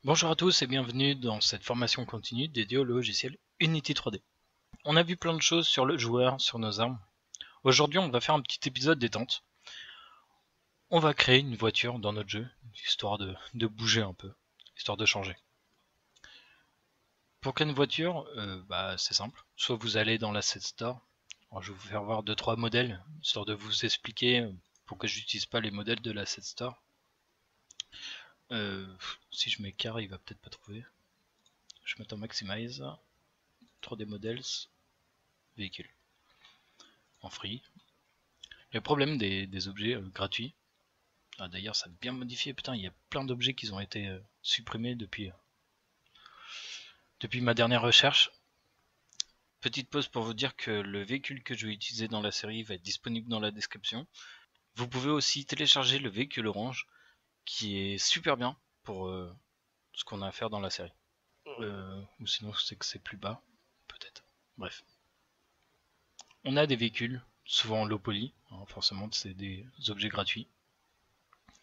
Bonjour à tous et bienvenue dans cette formation continue dédiée au logiciel Unity 3D. On a vu plein de choses sur le joueur, sur nos armes. Aujourd'hui on va faire un petit épisode détente. On va créer une voiture dans notre jeu, histoire de bouger un peu, histoire de changer. Pour créer une voiture, c'est simple. Soit vous allez dans l'Asset Store. Alors, je vais vous faire voir 2-3 modèles, histoire de vous expliquer pourquoi je n'utilise pas les modèles de l'Asset Store. Si je mets car, il va peut-être pas trouver. Je mets en maximize. 3D models, véhicule. En free. Le problème des objets gratuits, d'ailleurs ça a bien modifié, putain il y a plein d'objets qui ont été supprimés depuis ma dernière recherche. Petite pause pour vous dire que le véhicule que je vais utiliser dans la série va être disponible dans la description. Vous pouvez aussi télécharger le véhicule orange qui est super bien pour ce qu'on a à faire dans la série. Ou sinon c'est que c'est plus bas, peut-être. Bref. On a des véhicules, souvent low poly, hein, forcément c'est des objets gratuits.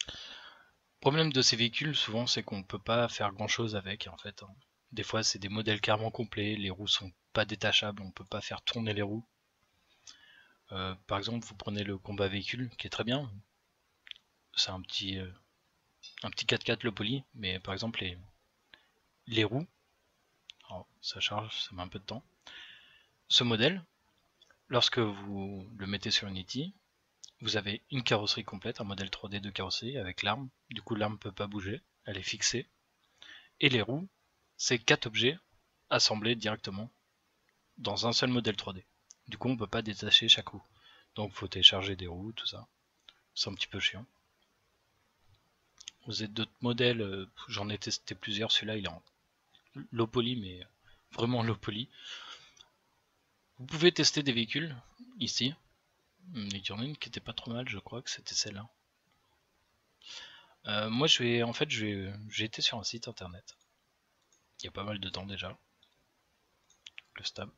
Le problème de ces véhicules, souvent, c'est qu'on peut pas faire grand chose avec, en fait. Des fois, c'est des modèles carrément complets, les roues sont pas détachables, on peut pas faire tourner les roues. Par exemple, vous prenez le combat véhicule, qui est très bien. C'est un petit 4x4 low poly, mais par exemple, les roues, alors, ça charge, ça met un peu de temps. Ce modèle, lorsque vous le mettez sur Unity, vous avez une carrosserie complète, un modèle 3D de carrosserie avec l'arme. Du coup, l'arme peut pas bouger, elle est fixée. Et les roues, c'est 4 objets assemblés directement dans un seul modèle 3D. Du coup, on peut pas détacher chaque roue. Donc, faut télécharger des roues, tout ça. C'est un petit peu chiant. Vous avez d'autres modèles, j'en ai testé plusieurs. Celui-là, il est en low poly, mais vraiment low poly. Vous pouvez tester des véhicules ici. Il y en a une qui était pas trop mal, je crois que c'était celle-là. Moi, j'ai été sur un site internet. Il y a pas mal de temps déjà. Le Stab.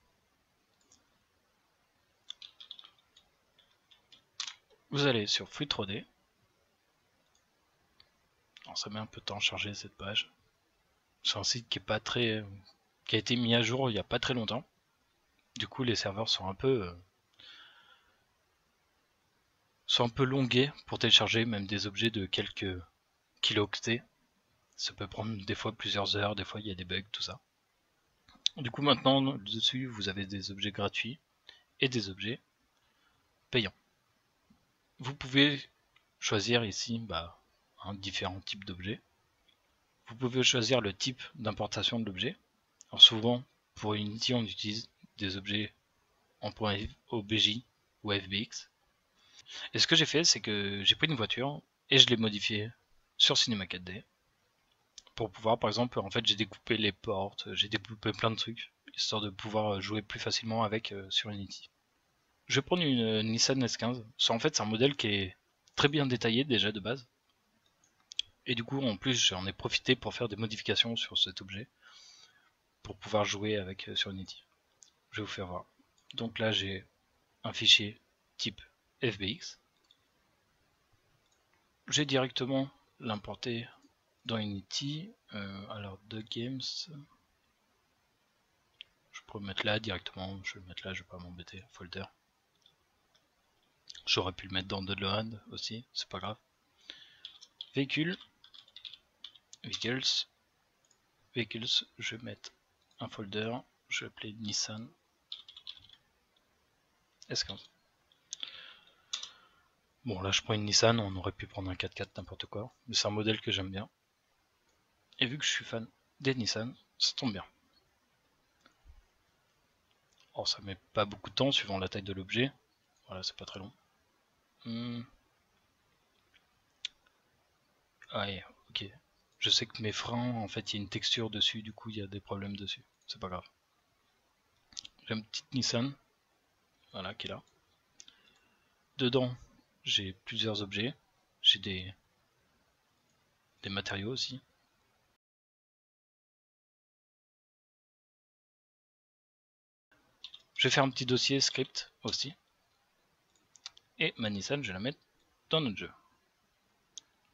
Vous allez sur Free 3D. Alors, ça met un peu de temps à charger cette page. C'est un site qui est pas très, qui a été mis à jour il n'y a pas très longtemps. Du coup, les serveurs sont un peu longués pour télécharger même des objets de quelques kilooctets. Ça peut prendre des fois plusieurs heures, des fois il y a des bugs, tout ça. Du coup, maintenant, dessus, vous avez des objets gratuits et des objets payants. Vous pouvez choisir ici différents types d'objets. Vous pouvez choisir le type d'importation de l'objet. Alors souvent, pour Unity, on utilise des objets en .obj ou FBX. Et ce que j'ai fait, c'est que j'ai pris une voiture et je l'ai modifiée sur Cinema 4D pour pouvoir, par exemple, en fait, j'ai découpé les portes, j'ai découpé plein de trucs histoire de pouvoir jouer plus facilement avec sur Unity. Je vais prendre une Nissan S15. En fait, c'est un modèle qui est très bien détaillé déjà de base. Et du coup, en plus, j'en ai profité pour faire des modifications sur cet objet pour pouvoir jouer avec sur Unity. Je vais vous faire voir. Donc là, j'ai un fichier type FBX. J'ai directement l'importer dans Unity. Alors, de games, je peux le mettre là directement. Je vais le mettre là, je vais pas m'embêter. Folder. J'aurais pu le mettre dans Download aussi, c'est pas grave. Véhicule, vehicles, vehicles. Je vais mettre un folder. Je vais appeler Nissan S15. Bon, là je prends une Nissan, on aurait pu prendre un 4x4, n'importe quoi. Mais c'est un modèle que j'aime bien. Et vu que je suis fan des Nissan, ça tombe bien. Alors ça met pas beaucoup de temps suivant la taille de l'objet. Voilà, c'est pas très long. Ouais, ok. Je sais que mes freins, en fait, il y a une texture dessus, du coup, il y a des problèmes dessus. C'est pas grave. J'ai une petite Nissan, voilà, qui est là. Dedans, j'ai plusieurs objets. J'ai des matériaux aussi. Je vais faire un petit dossier script aussi. Et ma Nissan, je vais la mettre dans notre jeu.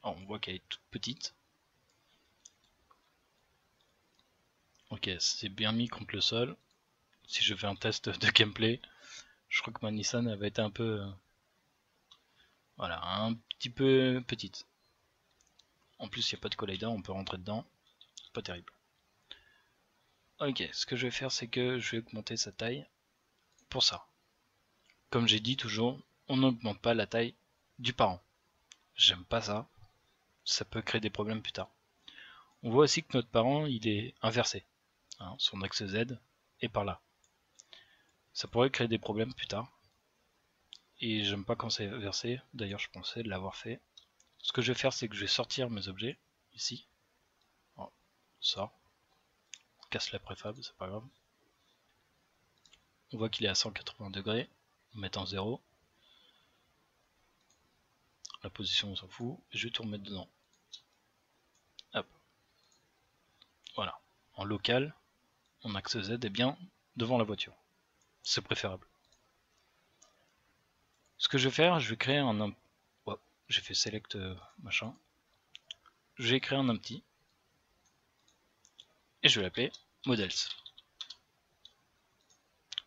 Alors, on voit qu'elle est toute petite. Ok, c'est bien mis contre le sol. Si je fais un test de gameplay, je crois que ma Nissan elle va être un peu... voilà, un petit peu petite. En plus, il n'y a pas de collider, on peut rentrer dedans. Pas terrible. Ok, ce que je vais faire, c'est que je vais augmenter sa taille pour ça. Comme j'ai dit toujours, on n'augmente pas la taille du parent. J'aime pas ça. Ça peut créer des problèmes plus tard. On voit aussi que notre parent, il est inversé. Hein, son axe Z est par là. Ça pourrait créer des problèmes plus tard. Et j'aime pas quand c'est inversé. D'ailleurs, je pensais l'avoir fait. Ce que je vais faire, c'est que je vais sortir mes objets. Ici. Oh, sort. On casse la préfab, c'est pas grave. On voit qu'il est à 180 degrés. On met en 0. La position, on s'en fout. Je vais tout remettre dedans. Hop. Voilà. En local, mon axe Z est bien devant la voiture. C'est préférable. Ce que je vais faire, je vais créer un... Oh, j'ai fait select machin. Je vais créer un empty. Et je vais l'appeler models.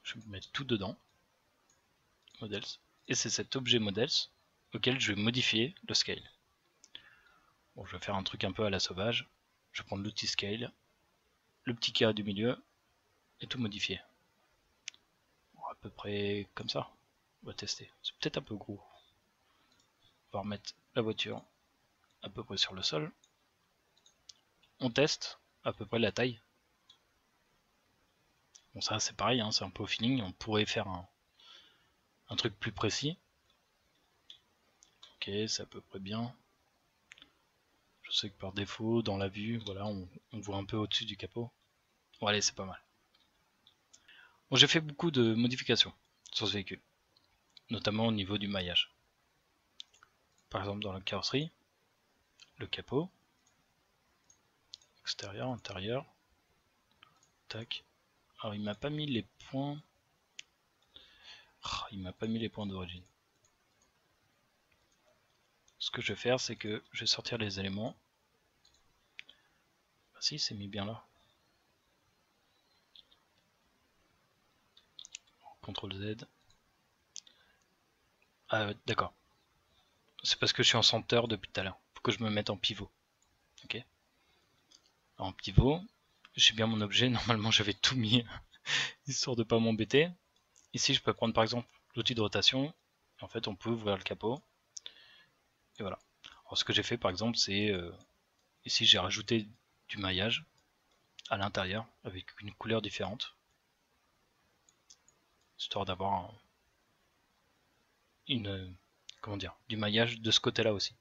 Je vais mettre tout dedans. Models. Et c'est cet objet models auquel je vais modifier le scale. Bon, je vais faire un truc un peu à la sauvage. Je vais prendre l'outil scale, le petit carré du milieu, et tout modifier. Bon, à peu près comme ça. On va tester. C'est peut-être un peu gros. On va remettre la voiture à peu près sur le sol. On teste à peu près la taille. Bon, ça c'est pareil, hein, c'est un peu au feeling. On pourrait faire un truc plus précis. Ok, c'est à peu près bien. Je sais que par défaut, dans la vue, voilà, on voit un peu au-dessus du capot. Bon, allez, c'est pas mal. Bon, j'ai fait beaucoup de modifications sur ce véhicule, notamment au niveau du maillage. Par exemple, dans la carrosserie, le capot, extérieur, intérieur, tac. Alors, il m'a pas mis les points. Oh, il m'a pas mis les points d'origine. Ce que je vais faire, c'est que je vais sortir les éléments. Ah si, c'est mis bien là. CTRL Z. Ah d'accord. C'est parce que je suis en center depuis tout à l'heure. Faut que je me mette en pivot. Ok. Alors, en pivot, j'ai bien mon objet. Normalement, j'avais tout mis histoire de pas m'embêter. Ici, je peux prendre par exemple l'outil de rotation. En fait, on peut ouvrir le capot. Et voilà. Alors, ce que j'ai fait par exemple, c'est ici j'ai rajouté du maillage à l'intérieur avec une couleur différente, histoire d'avoir comment dire, du maillage de ce côté-là aussi.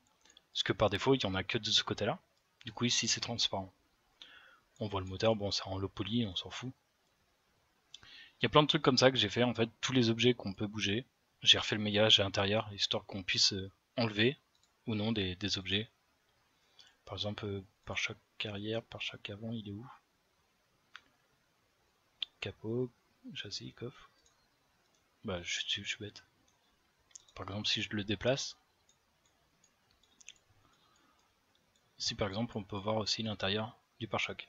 Parce que par défaut, il n'y en a que de ce côté-là. Du coup, ici, c'est transparent. On voit le moteur, bon, c'est en low poly, on s'en fout. Il y a plein de trucs comme ça que j'ai fait, en fait, tous les objets qu'on peut bouger. J'ai refait le maillage à l'intérieur, histoire qu'on puisse enlever ou non des objets. Par exemple, par chaque arrière, par chaque avant, il est où? Capot, châssis, coffre. Bah, je suis bête. Par exemple, si je le déplace, ici par exemple, on peut voir aussi l'intérieur du pare-choc.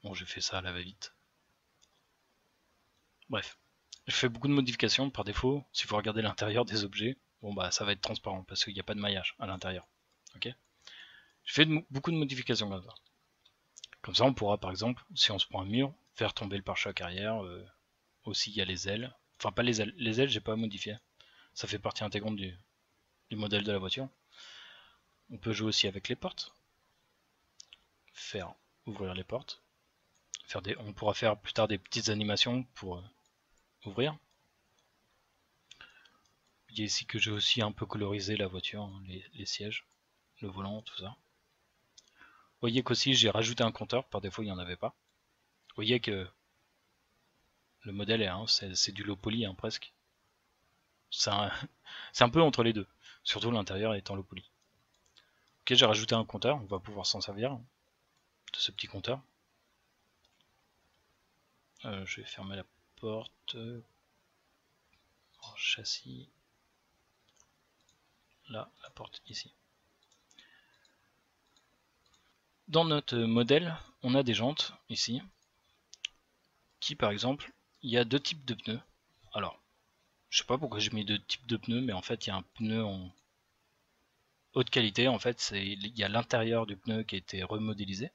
Bon, j'ai fait ça à la va-vite. Bref, je fais beaucoup de modifications par défaut. Si vous regardez l'intérieur des objets, bon bah ça va être transparent parce qu'il n'y a pas de maillage à l'intérieur. Ok. Je fais beaucoup de modifications comme ça. Comme ça, on pourra par exemple, si on se prend un mur, faire tomber le pare-choc arrière. Aussi, il y a les ailes. Enfin, pas les ailes. Les ailes, j'ai pas modifié. Ça fait partie intégrante du modèle de la voiture. On peut jouer aussi avec les portes. Faire ouvrir les portes. On pourra faire plus tard des petites animations pour ouvrir. Il y a ici que j'ai aussi un peu colorisé la voiture, hein, les sièges, le volant, tout ça. Vous voyez qu'aussi j'ai rajouté un compteur, par défaut il n'y en avait pas. Vous voyez que le modèle est, hein, c'est du low poly hein, presque. C'est un peu entre les deux, surtout l'intérieur étant low poly. Ok, j'ai rajouté un compteur, on va pouvoir s'en servir de ce petit compteur. Je vais fermer la porte. Châssis. Là, la porte ici. Dans notre modèle, on a des jantes ici. qui par exemple, il y a deux types de pneus. Alors, je sais pas pourquoi j'ai mis deux types de pneus, mais en fait il y a un pneu en haute qualité, en fait il y a l'intérieur du pneu qui a été remodélisé.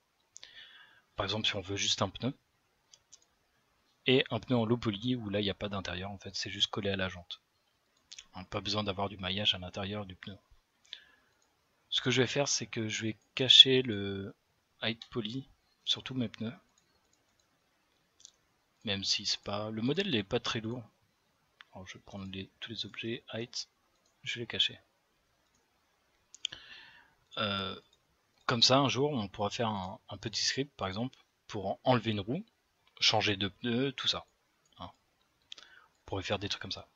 Par exemple si on veut juste un pneu. Et un pneu en low poly où là il n'y a pas d'intérieur, en fait c'est juste collé à la jante. Pas besoin d'avoir du maillage à l'intérieur du pneu. Ce que je vais faire, c'est que je vais cacher le height poly sur tous mes pneus. Même si c'est pas. Le modèle n'est pas très lourd. Alors je vais prendre tous les objets height, je vais les cacher. Comme ça, un jour, on pourra faire un petit script, par exemple, pour enlever une roue, changer de pneu, tout ça. Hein. On pourrait faire des trucs comme ça.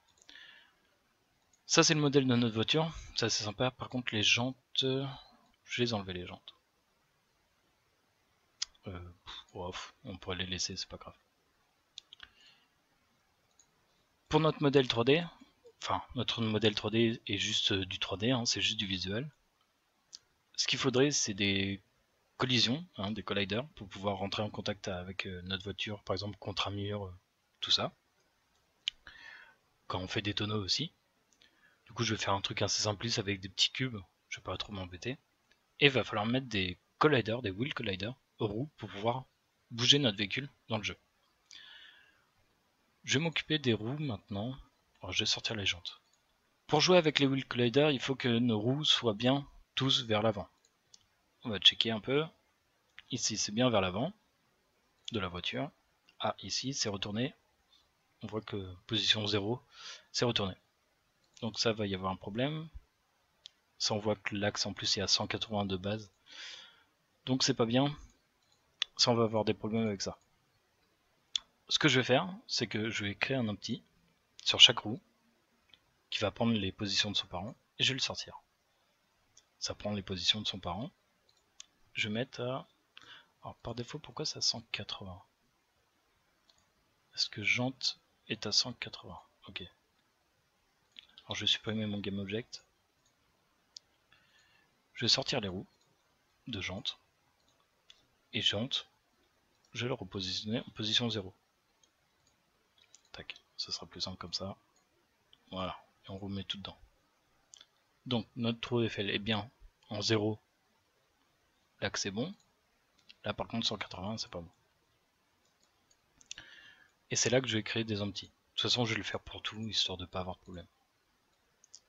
Ça, c'est le modèle de notre voiture. Ça, c'est sympa. Par contre, les jantes, je les ai enlevées, les jantes. On pourrait les laisser, c'est pas grave. Pour notre modèle 3D, enfin, notre modèle 3D est juste du 3D, hein, c'est juste du visuel. Ce qu'il faudrait, c'est des collisions, hein, des colliders, pour pouvoir rentrer en contact avec notre voiture, par exemple contre un mur, tout ça. Quand on fait des tonneaux aussi. Du coup, je vais faire un truc assez simpliste avec des petits cubes, je vais pas trop m'embêter. Et il va falloir mettre des colliders, des wheel colliders, aux roues, pour pouvoir bouger notre véhicule dans le jeu. Je vais m'occuper des roues maintenant. Alors, je vais sortir les jantes. Pour jouer avec les wheel colliders, il faut que nos roues soient bien tous vers l'avant. On va checker un peu. Ici, c'est bien vers l'avant de la voiture. Ah, ici, c'est retourné. On voit que position 0, c'est retourné. Donc ça va y avoir un problème. Ça, on voit que l'axe en plus est à 180 de base. Donc c'est pas bien. Ça, on va avoir des problèmes avec ça. Ce que je vais faire, c'est que je vais créer un empty sur chaque roue qui va prendre les positions de son parent et je vais le sortir. Ça prend les positions de son parent. Je vais mettre à... Alors par défaut, pourquoi c'est à 180 ? Est-ce que jante est à 180 ? Ok. Alors je vais supprimer mon GameObject. Je vais sortir les roues de jante. Et jante, je vais le repositionner en position 0. Tac, ça sera plus simple comme ça. Voilà, et on remet tout dedans. Donc notre trou Eiffel est bien en 0. L'axe est bon. Là par contre 180 c'est pas bon. Et c'est là que je vais créer des empties. De toute façon je vais le faire pour tout, histoire de ne pas avoir de problème.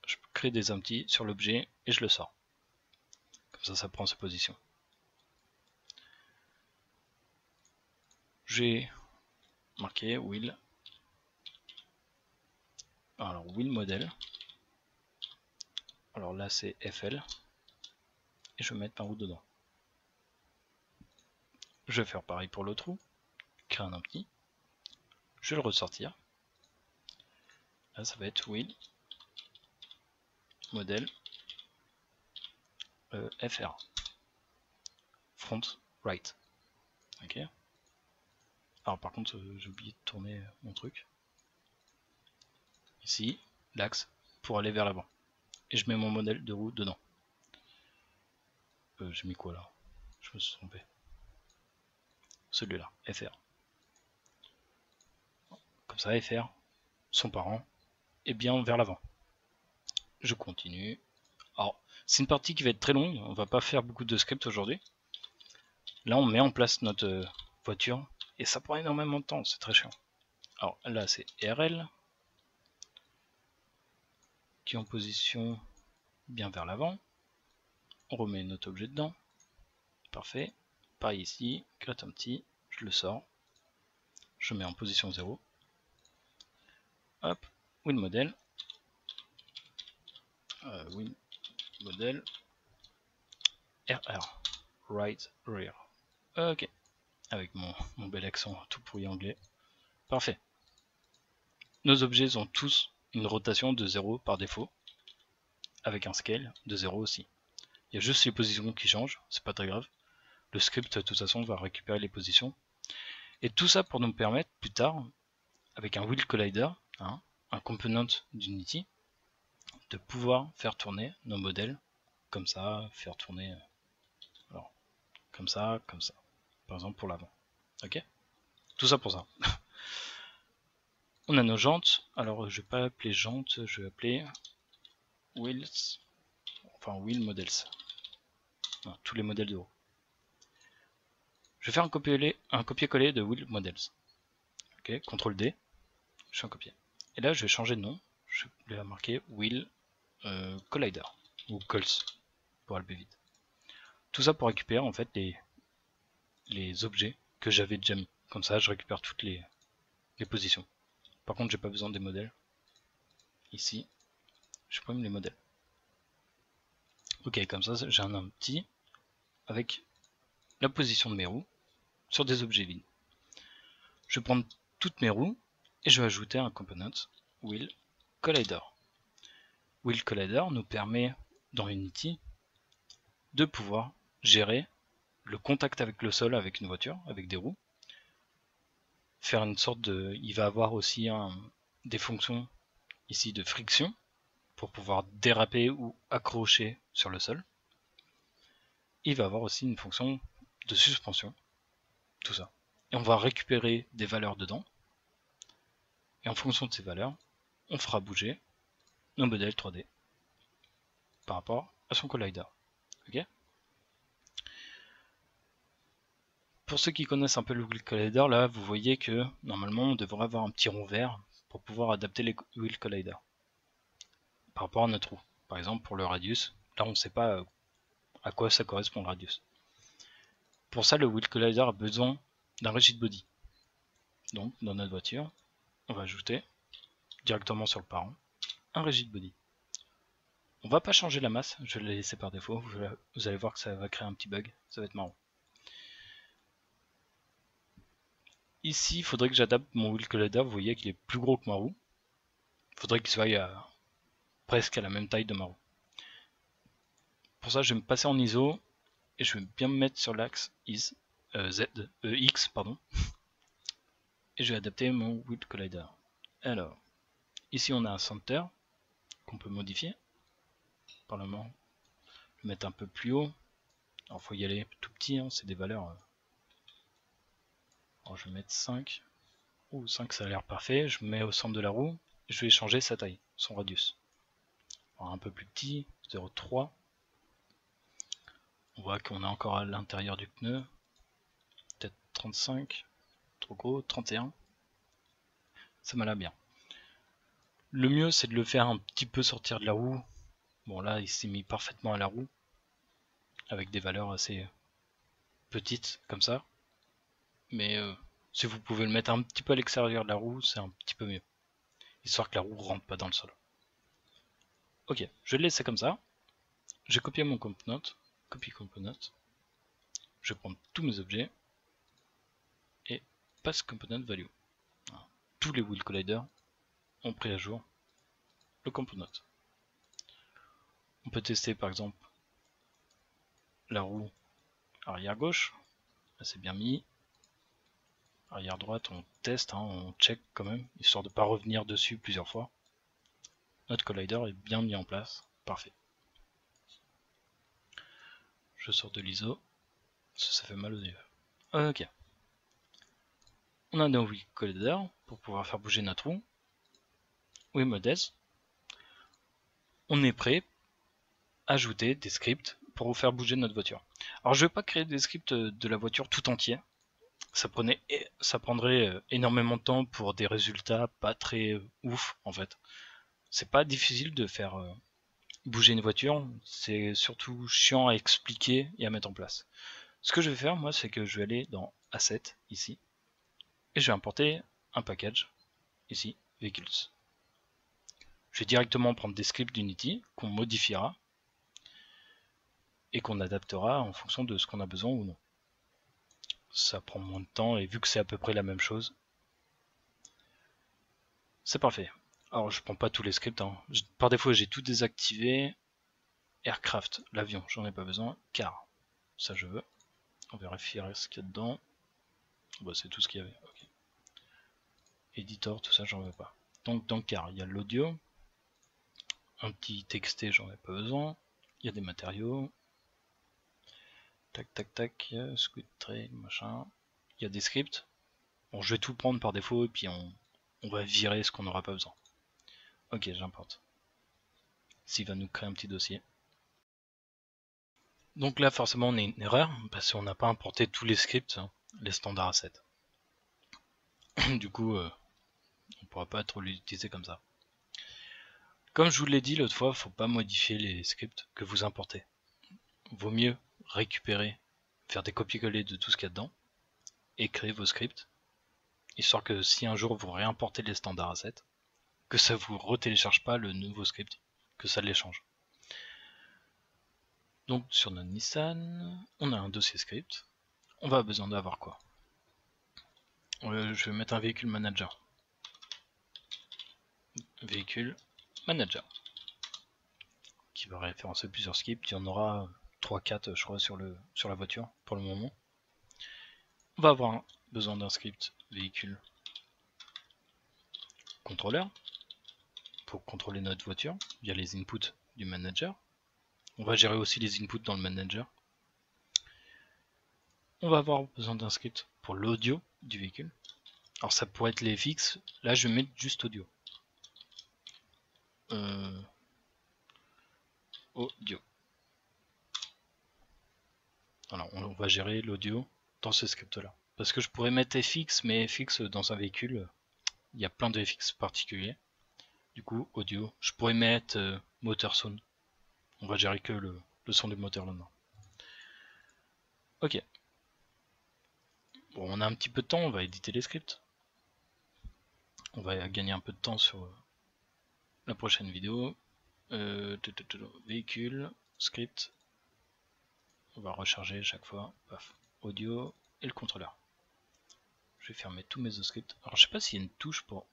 Je crée des empties sur l'objet et je le sors. Comme ça prend sa position. J'ai marqué wheel. Alors wheel model. Alors là c'est FL. Et je vais mettre ma roue dedans. Je vais faire pareil pour l'autre roue. Créer un empty. Je vais le ressortir. Là ça va être wheel model FR. Front right. Ok. Alors par contre j'ai oublié de tourner mon truc. Ici, l'axe pour aller vers l'avant. Et je mets mon modèle de roue dedans. J'ai mis quoi là? Je me suis trompé. Celui-là, FR. Comme ça, FR, son parent, est bien vers l'avant. Je continue. Alors, c'est une partie qui va être très longue, on va pas faire beaucoup de script aujourd'hui. Là, on met en place notre voiture, et ça prend énormément de temps, c'est très chiant. Alors là, c'est RL, qui est en position bien vers l'avant. On remet notre objet dedans. Parfait. Pareil ici, create empty, je le sors. Je mets en position 0. Hop, wheel model. Wheel model. RR. Right rear. Ok. Avec mon bel accent tout pourri anglais. Parfait. Nos objets ont tous une rotation de 0 par défaut. Avec un scale de 0 aussi. Il y a juste les positions qui changent, c'est pas très grave. Le script de toute façon va récupérer les positions. Et tout ça pour nous permettre plus tard, avec un wheel collider, hein, un component d'Unity, de pouvoir faire tourner nos modèles comme ça, faire tourner alors, comme ça, par exemple pour l'avant. Ok? Tout ça pour ça. On a nos jantes. Alors je vais pas appeler jantes, je vais appeler wheels, enfin wheel models. Non, tous les modèles de roues. Je vais faire un copier-coller de wheel models. Ok, CTRL D, je fais un copier. Et là je vais changer de nom. Je vais marquer wheel collider ou cols pour aller plus vite. Tout ça pour récupérer en fait les objets que j'avais déjà mis. Comme ça je récupère toutes les positions. Par contre j'ai pas besoin des modèles. Ici, je prime les modèles. Ok, comme ça j'ai un petit avec la position de mes roues sur des objets vides. Je vais prendre toutes mes roues et je vais ajouter un component wheel collider. Wheel collider nous permet dans Unity de pouvoir gérer le contact avec le sol avec une voiture, avec des roues. Faire une sorte de... Il va avoir aussi des fonctions ici de friction pour pouvoir déraper ou accrocher sur le sol. Il va avoir aussi une fonction de suspension, tout ça. Et on va récupérer des valeurs dedans. Et en fonction de ces valeurs, on fera bouger nos modèles 3D par rapport à son collider. Okay, pour ceux qui connaissent un peu le wheel collider, là vous voyez que normalement on devrait avoir un petit rond vert pour pouvoir adapter les wheel collider par rapport à notre roue. Par exemple pour le radius, là on ne sait pas à quoi ça correspond le radius. Pour ça le wheel collider a besoin d'un rigid body. Donc dans notre voiture, on va ajouter directement sur le parent un rigid body. On va pas changer la masse, je vais la laisser par défaut, vous allez voir que ça va créer un petit bug, ça va être marrant. Ici, il faudrait que j'adapte mon wheel collider, vous voyez qu'il est plus gros que ma roue. Il faudrait qu'il soit presque à la même taille de ma roue. Pour ça, je vais me passer en ISO et je vais bien me mettre sur l'axe X, pardon. Et je vais adapter mon wheel collider. Alors, ici on a un center qu'on peut modifier. Probablement le mettre un peu plus haut. Alors il faut y aller tout petit, hein, c'est des valeurs. Alors je vais mettre 5. 5 ça a l'air parfait. Je me mets au centre de la roue et je vais changer sa taille, son radius. Alors, un peu plus petit, 0,3. On voit qu'on est encore à l'intérieur du pneu. Peut-être 35. Trop gros, 31. Ça m'a l'air bien. Le mieux c'est de le faire un petit peu sortir de la roue. Bon là il s'est mis parfaitement à la roue. Avec des valeurs assez petites comme ça. Mais si vous pouvez le mettre un petit peu à l'extérieur de la roue, c'est un petit peu mieux. Histoire que la roue rentre pas dans le sol. Ok, je vais le laisser comme ça. J'ai copié mon component. Copy component. Je vais prendre tous mes objets. Et pass component value. Voilà. Tous les wheel colliders ont pris à jour le component. On peut tester par exemple la roue arrière gauche. Là c'est bien mis. Arrière droite, on teste, hein, on check quand même, histoire de ne pas revenir dessus plusieurs fois. Notre collider est bien mis en place, parfait. Je sors de l'ISO, ça fait mal aux yeux. Ok. On a nos wheel collider pour pouvoir faire bouger notre roue. Oui, modèle. On est prêt à ajouter des scripts pour vous faire bouger notre voiture. Alors je ne vais pas créer des scripts de la voiture tout entier. Ça prendrait énormément de temps pour des résultats pas très ouf en fait. C'est pas difficile de faire bouger une voiture, c'est surtout chiant à expliquer et à mettre en place. Ce que je vais faire moi, c'est que je vais aller dans Asset ici et je vais importer un package ici, Vehicles. Je vais directement prendre des scripts d'Unity qu'on modifiera et qu'on adaptera en fonction de ce qu'on a besoin ou non. Ça prend moins de temps et vu que c'est à peu près la même chose, c'est parfait. Alors je prends pas tous les scripts, hein. Par défaut j'ai tout désactivé. Aircraft, l'avion, j'en ai pas besoin. Car, ça je veux. On vérifiera ce qu'il y a dedans. Bah, c'est tout ce qu'il y avait. Okay. Editor, tout ça j'en veux pas. Donc dans car, il y a l'audio. Un petit texté, j'en ai pas besoin. Il y a des matériaux. Tac tac tac, squid trail, machin. Il y a des scripts. Bon, je vais tout prendre par défaut et puis on va virer ce qu'on n'aura pas besoin. Ok, j'importe. S'il va nous créer un petit dossier. Donc là, forcément, on a une erreur, parce qu'on n'a pas importé tous les scripts, hein, les standards assets. Du coup, on ne pourra pas trop l'utiliser comme ça. Comme je vous l'ai dit l'autre fois, il ne faut pas modifier les scripts que vous importez. Vaut mieux récupérer, faire des copier-coller de tout ce qu'il y a dedans, et créer vos scripts, histoire que si un jour vous réimportez les standards assets, que ça vous retélécharge pas le nouveau script, que ça les change. Donc sur notre Nissan, on a un dossier script. On va besoin d'avoir quoi? Je vais mettre un véhicule manager. Véhicule manager. Qui va référencer plusieurs scripts. Il y en aura 3-4 je crois sur la voiture pour le moment. On va avoir besoin d'un script véhicule contrôleur pour contrôler notre voiture via les inputs du manager. On va gérer aussi les inputs dans le manager. On va avoir besoin d'un script pour l'audio du véhicule. Alors ça pourrait être les FX, là je vais mettre juste audio. Audio. Alors on va gérer l'audio dans ce script là. Parce que je pourrais mettre FX, mais FX dans un véhicule, il y a plein de FX particuliers. Du coup, audio, je pourrais mettre moteur sound. On va gérer que le son du moteur là-dedans. Ok. Bon, on a un petit peu de temps, on va éditer les scripts. On va gagner un peu de temps sur la prochaine vidéo. Véhicule, script. On va recharger chaque fois. Paf. Audio et le contrôleur. Je vais fermer tous mes autres scripts. Alors je sais pas s'il y a une touche pour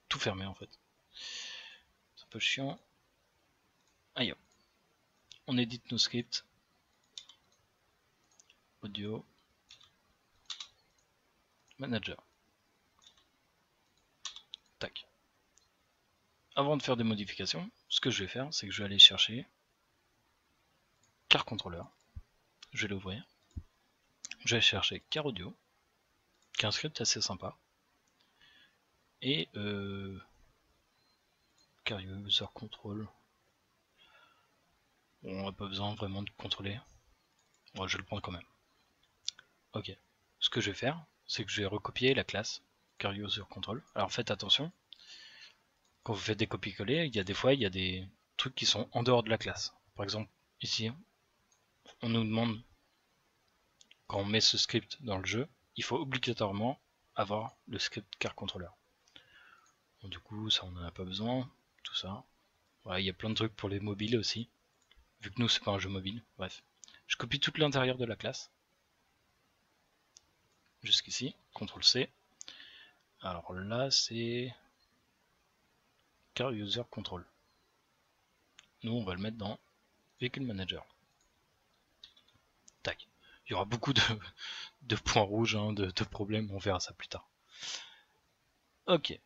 tout fermer en fait. C'est un peu chiant. Aïe. On édite nos scripts. Audio. Manager. Tac. Avant de faire des modifications, ce que je vais faire, c'est que je vais aller chercher car contrôleur. Je vais l'ouvrir. Je vais chercher car audio, qui est un script assez sympa. Et car user control. Bon, on n'a pas besoin vraiment de contrôler. Bon, je vais le prendre quand même. Ok. Ce que je vais faire, c'est que je vais recopier la classe car user control. Alors faites attention. Quand vous faites des copier-coller, il y a des fois, il y a des trucs qui sont en dehors de la classe. Par exemple, ici, on nous demande, quand on met ce script dans le jeu, il faut obligatoirement avoir le script car controller. Bon, du coup, ça on n'en a pas besoin, tout ça. Ouais, il y a plein de trucs pour les mobiles aussi, vu que nous c'est pas un jeu mobile. Bref, je copie tout l'intérieur de la classe, jusqu'ici, CTRL C. Alors là c'est car user control. Nous on va le mettre dans véhicule manager. Tac. Il y aura beaucoup de points rouges, hein, de problèmes, on verra ça plus tard. Ok.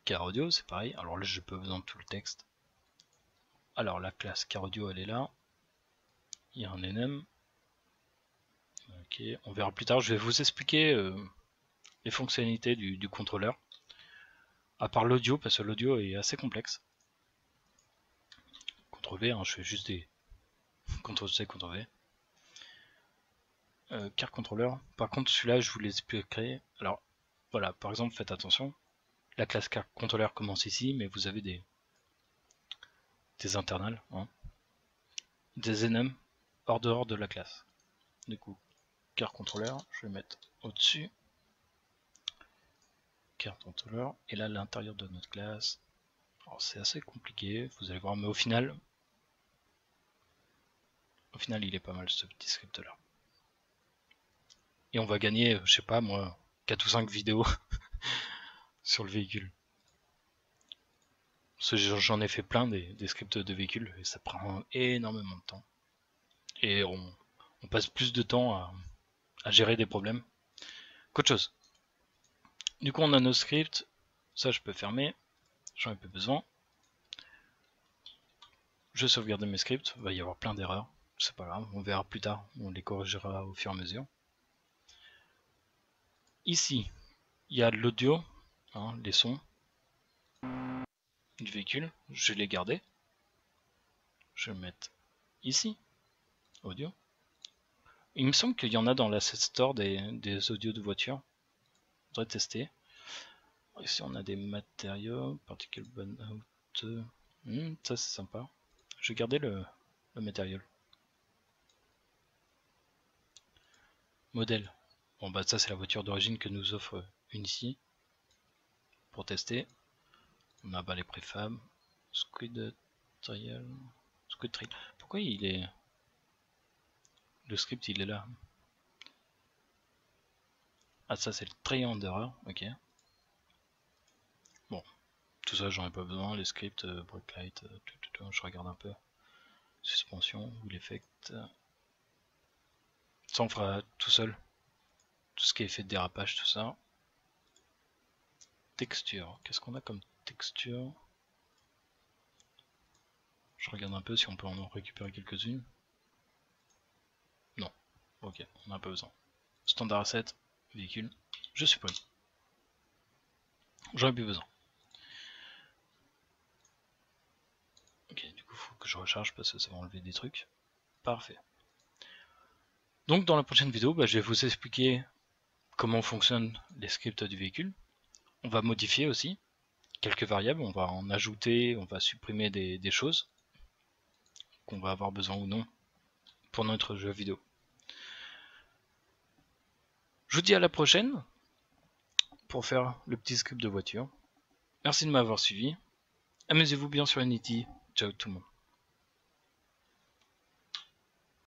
Car audio, c'est pareil. Alors là, j'ai pas besoin de tout le texte. Alors la classe car audio, elle est là. Il y a un enum. Ok, on verra plus tard. Je vais vous expliquer les fonctionnalités du contrôleur. À part l'audio, parce que l'audio est assez complexe. CTRL V, hein, je fais juste des CTRL C, CTRL V. Car contrôleur. Par contre, celui-là, je vous l'expliquerai. Alors, voilà, par exemple, faites attention. La classe car contrôleur commence ici, mais vous avez des internals, hein, des enums hors dehors de la classe. Du coup, car contrôleur, je vais mettre au-dessus. Car contrôleur, et là l'intérieur de notre classe. Alors c'est assez compliqué, vous allez voir, mais au final il est pas mal ce petit script là. Et on va gagner, je sais pas moi, 4 ou 5 vidéos sur le véhicule. J'en ai fait plein des scripts de véhicules et ça prend énormément de temps. Et on passe plus de temps à gérer des problèmes qu'autre chose. Du coup on a nos scripts, ça je peux fermer, j'en ai plus besoin. Je sauvegarde mes scripts, il va y avoir plein d'erreurs, c'est pas grave, on verra plus tard, on les corrigera au fur et à mesure. Ici, Il y a l'audio, hein, les sons du véhicule. Je vais les garder. Je vais le mettre ici, audio. Il me semble qu'il y en a dans l'asset store des audios de voiture. Je voudrais tester. Ici on a des matériaux, particle burnout. Ça c'est sympa. Je vais garder le matériel. Modèle. Bon bah ça c'est la voiture d'origine que nous offre Unici. Pour tester. On a bah, les préfabs. Squid Trial. Squid Trail. Pourquoi il est... Le script il est là. Ah ça c'est le Trianderer, ok. Bon, tout ça j'en ai pas besoin, les scripts, Brightlight, je regarde un peu. Suspension, ou l'effect. Ça on fera tout seul. Tout ce qui est effet de dérapage, tout ça. Texture, qu'est-ce qu'on a comme texture? Je regarde un peu si on peut en récupérer quelques-unes. Non, ok, on n'a pas besoin. Standard asset, véhicule, je supprime. J'en ai plus besoin. Ok, du coup, il faut que je recharge parce que ça va enlever des trucs. Parfait. Donc, dans la prochaine vidéo, je vais vous expliquer comment fonctionnent les scripts du véhicule. On va modifier aussi quelques variables, on va en ajouter, on va supprimer des choses qu'on va avoir besoin ou non pour notre jeu vidéo. Je vous dis à la prochaine pour faire le petit script de voiture. Merci de m'avoir suivi. Amusez-vous bien sur Unity. Ciao tout le monde.